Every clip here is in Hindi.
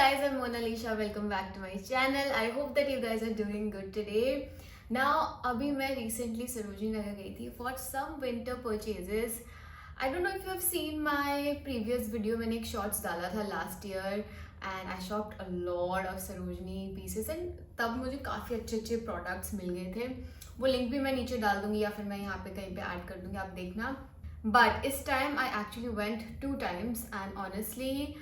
guys, I'm Mona Lisa. Welcome back to my channel. I hope that you guys are doing good today. Now, अभी मैं recently सरोजनी नगर गई थी for some winter purchases. I don't know if you have seen my previous video. मैंने एक shorts डाला था last year and I shopped a lot of Sarojini pieces and तब मुझे काफ़ी अच्छे products मिल गए थे. वो link भी मैं नीचे डाल दूँगी या फिर मैं यहाँ पे कहीं पे add कर दूँगी, आप देखना. But this time I actually went 2 times and honestly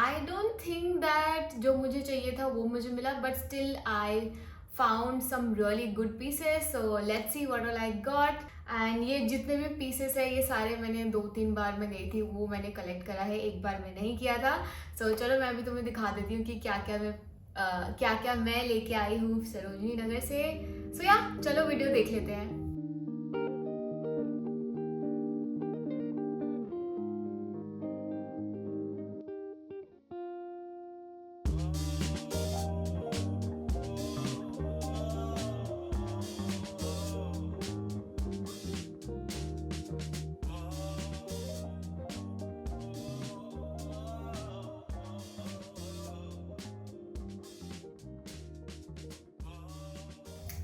I don't think that जो मुझे चाहिए था वो मुझे मिला, but still I found some really good pieces. So let's see what all I got. And ये जितने भी pieces है ये सारे मैंने 2-3 बार मैं गई थी वो मैंने collect करा है, एक बार मैं नहीं किया था. So चलो मैं अभी तुम्हें दिखा देती हूँ कि क्या क्या मैं लेके आई हूँ सरोजनी नगर से. So yeah, चलो वीडियो देख लेते हैं.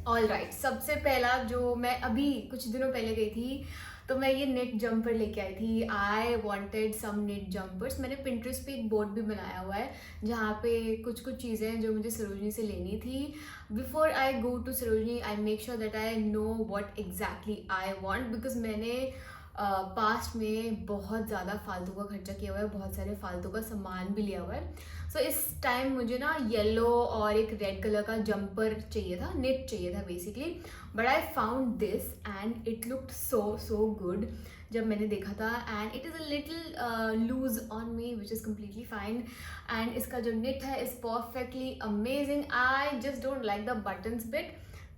ऑल राइट, सबसे पहला जो मैं अभी कुछ दिनों पहले गई थी तो मैं ये नेट जंपर लेके आई थी. I wanted some net jumpers. मैंने पिंटरेस्ट पे एक बोर्ड भी बनाया हुआ है जहाँ पे कुछ चीज़ें हैं जो मुझे सरोजनी से लेनी थी. Before I go to Sarojini I make sure that I know what exactly I want, because मैंने पास्ट में बहुत ज़्यादा फालतू का खर्चा किया हुआ है, बहुत सारे फालतू का सामान भी लिया हुआ है. सो इस टाइम मुझे ना येलो और एक रेड कलर का जंपर चाहिए था, नेट चाहिए था basically. But I found this and it looked so good जब मैंने देखा था. And it is a little lose on me which is completely fine. And इसका जो नेट है is perfectly amazing. I just don't like the buttons bit,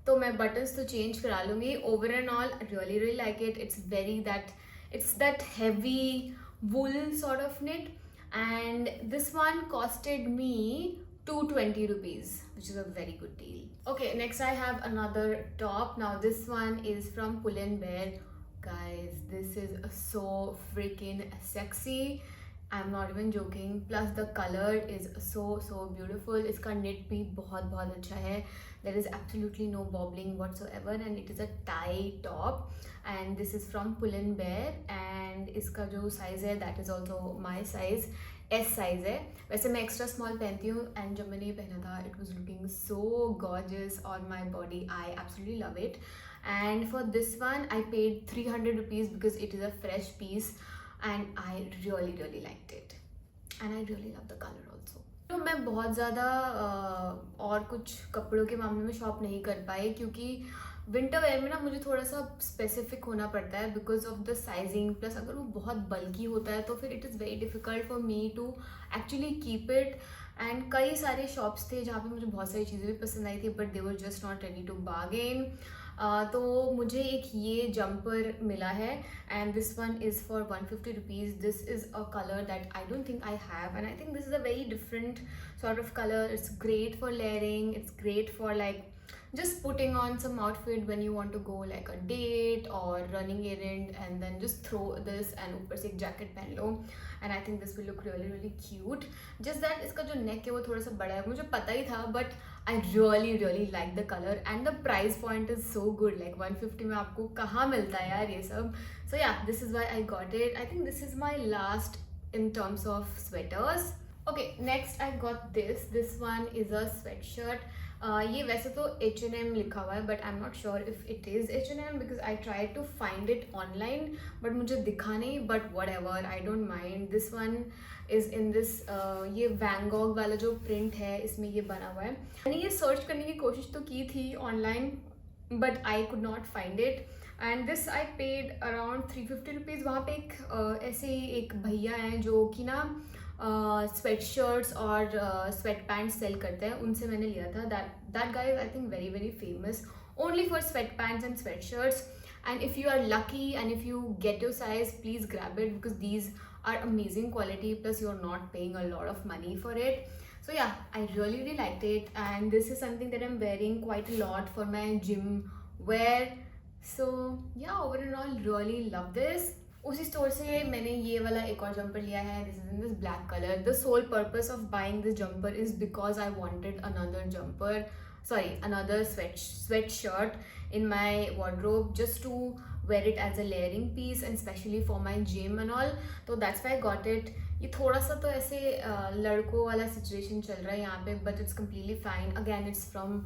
तो मैं बटन्स तो चेंज करा लूँगी. Over and all really like it. It's that heavy wool sort of knit, and this one costed me 220 rupees, which is a very good deal. Okay, next I have another top. Now this one is from Pull & Bear. Guys, this is so freaking sexy. I'm not even joking. Plus the color is so beautiful. इसका knit भी बहुत अच्छा है. There is absolutely no bobbling whatsoever and it is a tie top. And this is from Pull & Bear. And इसका जो size है that is also my size. S size है. वैसे मैं extra small पहनती हूँ and जब मैंने ये पहना था it was looking so gorgeous on my body. I absolutely love it. And for this one I paid 300 rupees because it is a fresh piece. And I really liked it and I really love the color also. तो मैं बहुत ज़्यादा और कुछ कपड़ों के मामले में शॉप नहीं कर पाई क्योंकि विंटर वेयर में ना मुझे थोड़ा सा स्पेसिफिक होना पड़ता है because of the sizing. Plus अगर वो बहुत बल्की होता है तो फिर it is very difficult for me to actually keep it. And कई सारे शॉप्स थे जहाँ पे मुझे बहुत सारी चीज़ें भी पसंद आई थी but they were just not ready to bargain. तो मुझे एक ये जंपर मिला है and this one is for 150 rupees. This is a colour that I don't think I have and I think this is a very different sort of colour. It's great for layering, it's great for like just putting on some outfit when you want to go like a date or running errand and then just throw this and ऊपर से एक jacket पहन लो. And I think this will look really cute. Just that इसका जो neck है वो थोड़ा सा बड़ा है, मुझे पता ही था but I really like the color and the price point is so good. Like 150 में आपको कहाँ मिलता है यार ये सब. So yeah, this is why I got it. I think this is my last in terms of sweaters. Okay, next I got this. This one is a sweatshirt. ये वैसे तो H&M लिखा हुआ है but I am not sure if it is H&M because I try to find it online but मुझे दिखा नहीं. But whatever, I don't mind. This one is in this ये वैन गॉग वाला जो प्रिंट है इसमें ये बना हुआ है. मैंने ये सर्च करने की कोशिश तो की थी online but I could not find it. And this I paid around 350 rupees. वहाँ पे एक ऐसे ही एक भैया हैं जो कि ना स्वेट शर्ट्स और स्वेट पैंट्स सेल करते हैं, उनसे मैंने लिया था. That guy is I think very famous only for sweatpants and sweatshirts. And if you are lucky and if you get your size please grab it because these are amazing quality plus you are not paying a lot of money for it. So yeah, I really liked it and this is something that I'm wearing quite a lot for my gym wear. So yeah, overall really love this. उसी स्टोर से मैंने ये वाला एक और जंपर लिया है. This is in this black colour. The sole purpose of buying this jumper is because I wanted another jumper, sorry, another sweatshirt in my wardrobe just to wear it as a layering piece and especially for my gym and all. So that's why I got it. ये थोड़ा सा तो ऐसे लड़कों वाला सिचुएशन चल रहा है यहाँ पे, but it's completely fine. Again it's from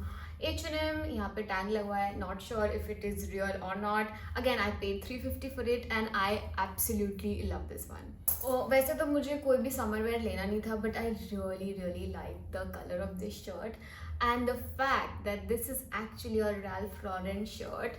H&M. यहाँ पे टैग लगा है. Not sure if it is real और not. Again I paid 350 for it and I absolutely love this one. वैसे तो मुझे कोई भी समर वेयर लेना नहीं था, but I really really like the colour of this shirt and the fact that this is actually a Ralph Lauren shirt.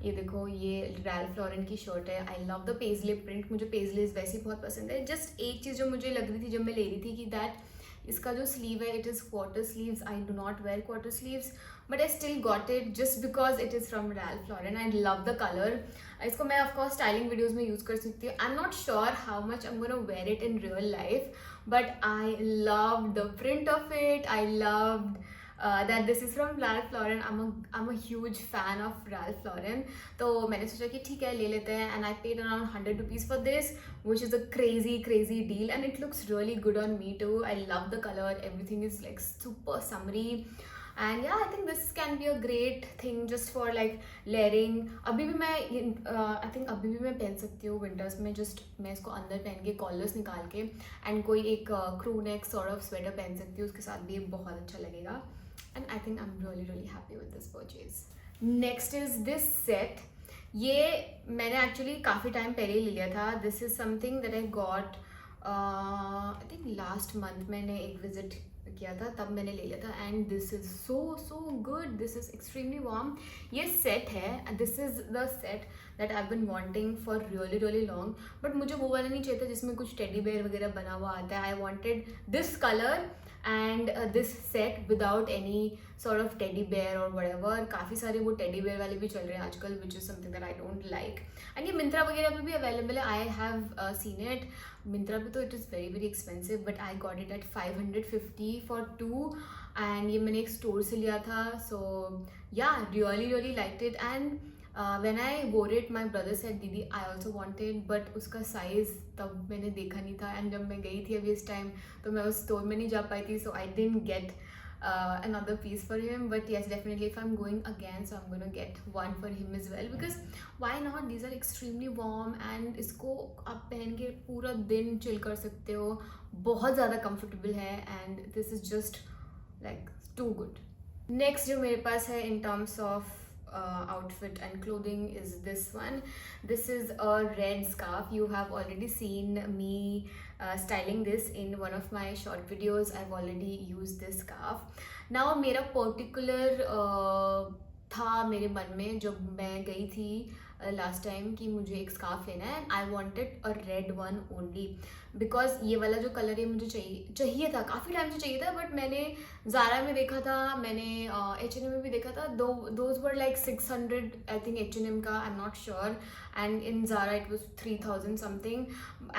ये देखो, ये Ralph Lauren की शर्ट है. I love the paisley print. मुझे पेजलेस वैसे ही बहुत पसंद है. जस्ट एक चीज़ जो मुझे लग रही थी जब मैं ले रही थी कि दैट इसका जो स्लीव है it is quarter sleeves. I do not wear quarter sleeves, but I still got it just because it is from Ralph Lauren. I love the colour. इसको मैं ऑफकोर्स स्टाइलिंग वीडियोज़ में यूज़ कर सकती हूँ. I am not sure how much I am gonna wear it in real life, but I love the print of it. I loved that this is from Ralph Lauren. I'm a huge fan of Ralph Lauren. तो मैंने सोचा कि ठीक है ले लेते हैं, and I paid around 100 rupees for this, which is a crazy deal, and it looks really good on me too. I love the color. Everything is like super summery. And yeah, I think this can be a great thing just for like layering. अभी भी मैं I think अभी भी मैं पहन सकती हूँ winters में. just मैं इसको अंदर पहन के कॉलर्स निकाल के and कोई एक crew neck sort of sweater पहन सकती हूँ. उसके साथ भी ये बहुत अच्छा लगेगा. And I think I'm really happy with this purchase. Next is this set. ये मैंने actually काफ़ी टाइम पहले ही ले लिया था. This is something that I got I think last month. मैंने एक visit किया था तब मैंने ले लिया था. And this is so good. This is extremely warm. ये set है. This is the set that I've been wanting for really long. But मुझे वो वाला नहीं चाहिए था जिसमें कुछ टेडी बेयर वगैरह बना हुआ आता है. I wanted this color and this set without any sort of teddy bear or whatever. काफ़ी सारे वो teddy bear वाले भी चल रहे हैं आजकल, which is something that I don't like. and ये मिंत्रा वगैरह पे भी अवेलेबल है. I have seen it. Myntra पे तो it is very expensive, but I got it at 550 for 2. and ये मैंने एक स्टोर से लिया था. so yeah, really liked it. and when I wore it, my brother said दीदी I also wanted, but उसका size तब मैंने देखा नहीं था. and जब मैं गई थी अभी इस टाइम तो मैं उस स्टोर में नहीं जा पाई थी, so I didn't get another piece for him. but yes, definitely if I'm going again, so I'm gonna get one for him as well, because why not? These are extremely warm and इसको आप पहन के पूरा दिन chill कर सकते हो. बहुत ज़्यादा comfortable है and this is just like too good. Next जो मेरे पास है in terms of outfit and clothing is this one. This is a red scarf. You have already seen me styling this in one of my short videos. I've already used this scarf. now मेरा particular था मेरे मन में जब मैं गई थी लास्ट टाइम कि मुझे एक स्कार्फ लेना है. I wanted a red one only because ये वाला जो कलर है मुझे चाहिए था, काफ़ी टाइम से चाहिए था. बट मैंने ज़ारा में देखा था, मैंने H&M में भी देखा था. Those were like 600 I think H&M का, आई am not sure. and in Zara it was 3000 something.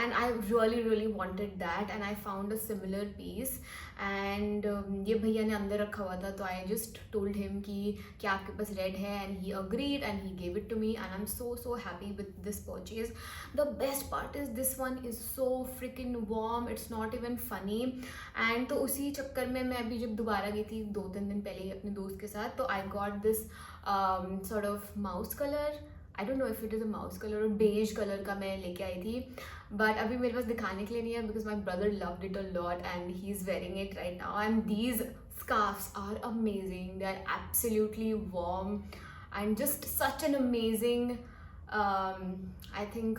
and I really wanted that, and I found a similar piece. and ये भैया ने अंदर रखा हुआ था, तो I just told him कि क्या आपके पास रेड है, and he agreed and he gave it to me. and I'm so happy with this purchase. The best part is this one is so freaking warm, it's not even funny. and तो उसी चक्कर में मैं अभी जब दोबारा गई थी 2-3 दिन पहले ही अपने दोस्त के साथ, तो I got this sort of mouse color. I don't know if it is a mouse color or beige color का मैं लेके आई थी, but अभी मेरे पास दिखाने के लिए नहीं है because my brother loved it a lot and he's wearing it right now. and these scarves are amazing. They are absolutely warm and just such an amazing I think,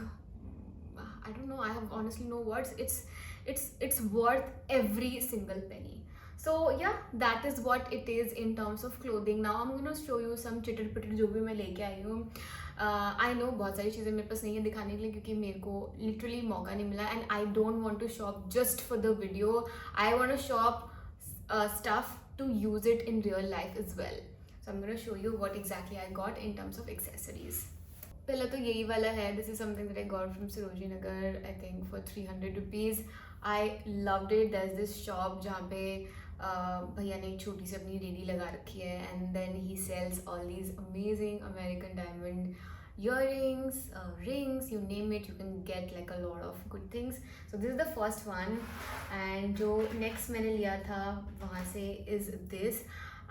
I don't know, I have honestly no words. It's worth every single penny. so yeah, that is what it is in terms of clothing. now I'm gonna show you some chitter pitter जो भी मैं लेके आई हूँ. आई नो बहुत सारी चीज़ें मेरे पास नहीं है दिखाने के लिए क्योंकि मेरे को लिटरली मौका नहीं मिला. And I don't want to shop just for the video. I want to shop stuff to use it in real life as well. so I'm going to show you what exactly I got in terms of accessories. पहला तो यही वाला है. this is something that I got from Sarojini Nagar, I think for 300 rupees. I loved it. there's this shop जहाँ पे भैया ने एक छोटी सी अपनी रेडी लगा रखी है, and then he sells all these amazing American diamond earrings, rings, you name it, you can get like a lot of good things. So this is the first one. And जो next मैंने लिया था वहाँ से is this.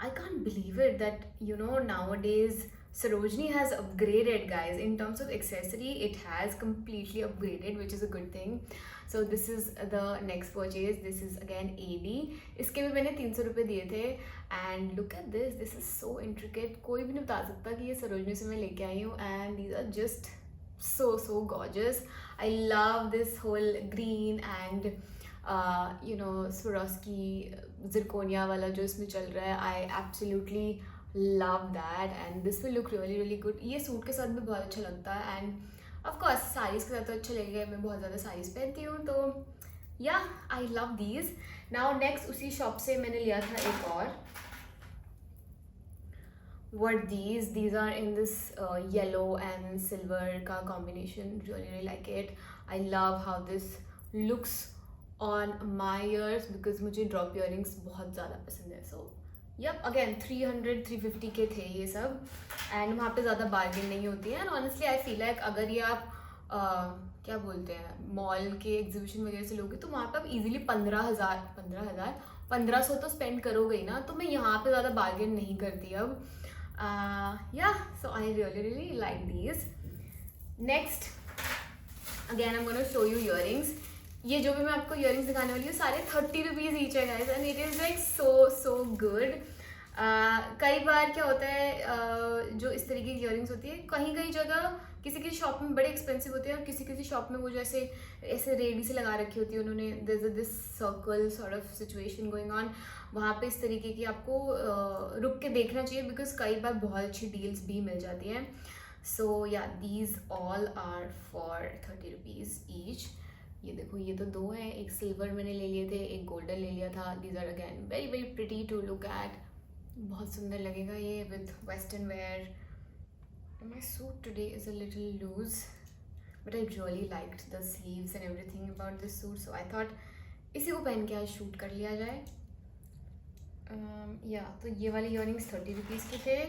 I can't believe it that nowadays Sarojini has upgraded, guys. In terms of accessory, it has completely upgraded, which is a good thing. So this is the next purchase. This is again AD. इसके भी मैंने 300 रुपये दिए थे. And look at this. This is so intricate. कोई भी नहीं बता सकता कि ये सरोजनी से मैं लेके आई हूँ. And these are just so gorgeous. I love this whole green and Swarovski zirconia वाला जो इसमें चल रहा है. I absolutely love that, and this will look really good. ये सूट के साथ भी बहुत अच्छा लगता है, and of course साड़ीज़ के साथ तो अच्छा लगेगा. मैं बहुत ज़्यादा साड़ीज़ पहनती हूँ, तो yeah, I love these. Now next उसी शॉप से मैंने लिया था एक और. What these are in this yellow and silver का combination. Really like it. I love how this looks on my ears because मुझे drop earrings बहुत ज़्यादा पसंद है. So yep, again 300-350 के थे ये सब, and वहाँ पे ज़्यादा बार्गेन नहीं होती है. And honestly I feel like अगर ये आप क्या बोलते हैं मॉल के एग्जीबिशन वगैरह से लोगे तो वहाँ पे आप इजीली 1500 तो स्पेंड करोगे ही ना. तो मैं यहाँ पे ज़्यादा बार्गेन नहीं करती अब. So I really like these. Next, again I'm gonna show you earrings. ये जो भी मैं आपको इयरिंग्स दिखाने वाली हूँ सारे 30 रुपीज़ ईच है guys, and it is like so good. कई बार क्या होता है जो इस तरीके की इयरिंग्स होती है कहीं जगह किसी शॉप में बड़े एक्सपेंसिव होते हैं, और किसी शॉप में वो जैसे ऐसे रेडी से लगा रखी होती है उन्होंने. This circle sort of situation going on. वहाँ पे इस तरीके की आपको रुक के देखना चाहिए बिकॉज कई बार बहुत अच्छी डील्स भी मिल जाती हैं. So yeah these all are for 30 rupees each. ये देखो, ये तो दो हैं, एक सिल्वर मैंने ले लिए थे, एक गोल्डन ले लिया था. These are again very pretty to look at. बहुत सुंदर लगेगा ये with western wear. My suit today is a little loose but I really liked the sleeves and everything about this suit, so I thought इसी को पहन के आज शूट कर लिया जाए. तो ये वाले इयरिंग्स 30 रुपीज़ के थे.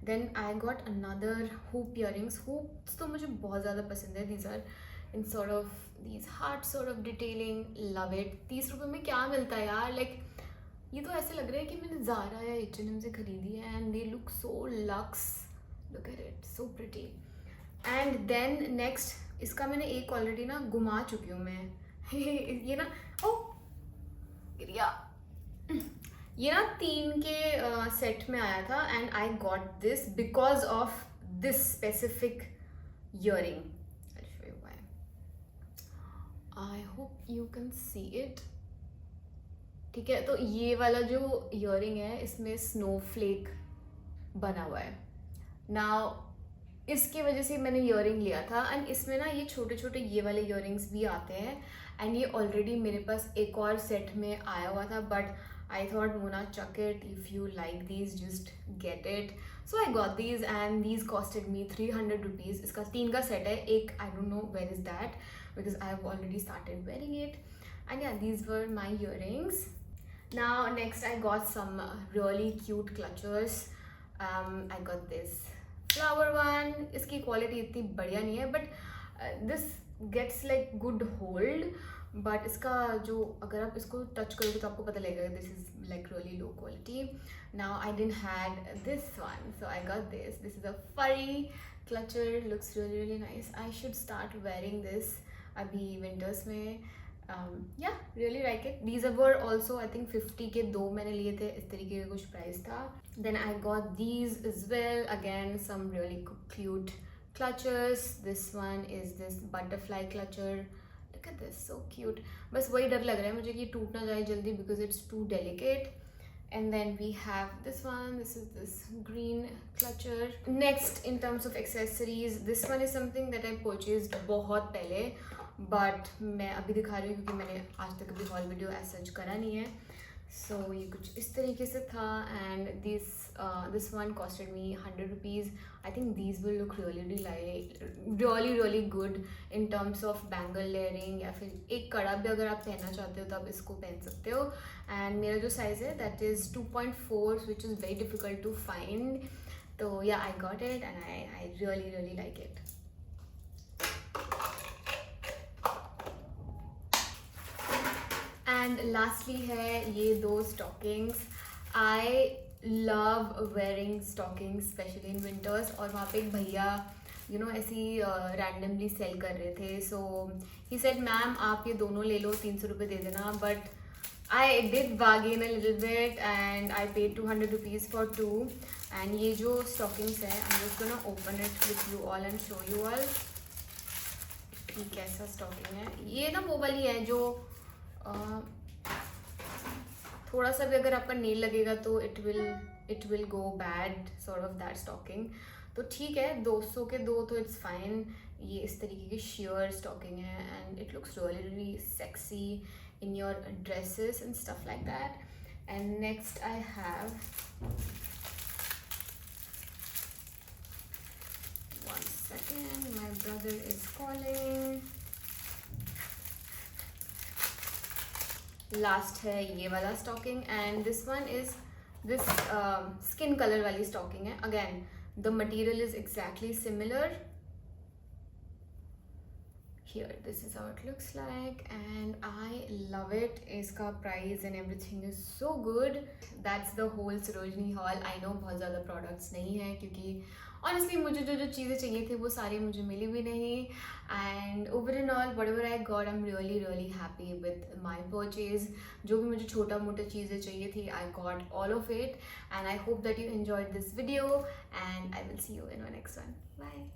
Then I got another hoop earrings. Hoops तो मुझे बहुत ज़्यादा पसंद है. These are in sort of these heart sort of detailing. love it. 30 रुपये में क्या मिलता है यार. लाइक ये तो ऐसे लग रहा है कि मैंने Zara या H&M से खरीदी है. And they look so luxe. Look at it, so pretty. And then next इसका मैंने एक ऑलरेडी ना घुमा चुकी हूँ मैं. ये ना गिरिया. ये ना 3 के सेट में आया था, and I got this because of this specific earring. I hope you can see it. ठीक है, तो ये वाला जो इयरिंग है इसमें स्नोफ्लेक बना हुआ है. नाउ इसकी वजह से मैंने इयरिंग लिया था, एंड इसमें ना ये छोटे ये वाले इयरिंग्स भी आते हैं. एंड ये ऑलरेडी मेरे पास एक और सेट में आया हुआ था, but I thought gonna chuck it. If you like these just get it. So I got these and these costed me 300 rupees. इसका 3 का सेट है. एक I don't know where is that because I have already started wearing it. And yeah, these were my earrings. Now next I got some really cute clutches. I got this flower one. इसकी quality इतनी बढ़िया नहीं है, but this gets like good hold. But इसका जो अगर आप इसको टच करोगे तो आपको पता लगेगा this is like really low quality. Now I didn't had this one, so I got this. This is a furry clutcher. Looks really nice. I should start wearing this अभी विंटर्स में. Really like it. These were also I think 50 के 2 मैंने लिए थे. इस तरीके का कुछ प्राइस था. Then I got these as well. Again some really cute clutches. This one is this butterfly clutcher. Look at this, so cute. बस वही डर लग रहा है मुझे कि टूट ना जाए जल्दी because it's too delicate. And then we have this one. This is this green clutcher. Next, in terms of accessories, this one is something that I purchased बहुत पहले, but मैं अभी दिखा रही हूँ क्योंकि मैंने आज तक अभी हॉल वीडियो एज सच करा नहीं है. सो ये कुछ इस तरीके से था. And this one costed me 100 rupees. I think these will look really good in terms of bangle layering, या फिर एक कड़ा भी अगर आप पहनना चाहते हो तो आप इसको पहन सकते हो. एंड मेरा जो साइज़ है that is 2.4, which is very difficult to find. तो yeah I got it and I really really like it. And lastly है ये दो stockings. I love wearing stockings specially in winters. और वहाँ पे एक भैया ऐसी रैंडमली सेल कर रहे थे. सो ही सेड मैम आप ये दोनों ले लो, 300 रुपये दे देना. But I did bargain a little bit and I paid 200 rupees for 2. And ये जो स्टॉकिंग्स है, I am just gonna open it with you all and show you all कि कैसा स्टॉकिंग है. ये ना वो वाली है जो थोड़ा सा भी अगर आपका नेल लगेगा तो it will go bad, sort of that stocking. तो ठीक है, 200 के दो तो इट्स फाइन. ये इस तरीके की शेयर स्टॉकिंग है and it looks really sexy in your dresses and stuff like that. And next I have one second, my brother is calling. Last है ये वाला stocking and this one is this skin colour वाली स्टॉकिंग है. Again the material is exactly similar. Here this is how it looks like and I love it. इसका price and everything is so good. That's the whole Sarojini haul. I know बहुत ज़्यादा products नहीं है क्योंकि honestly मुझे जो चीज़ें चाहिए थे वो सारी मुझे मिली भी नहीं. And overall whatever I got, I'm really happy with my purchase. जो भी मुझे छोटा मोटा चीज़ें चाहिए थी, I got all of it and I hope that you enjoyed this video and I will see you in my next one. Bye.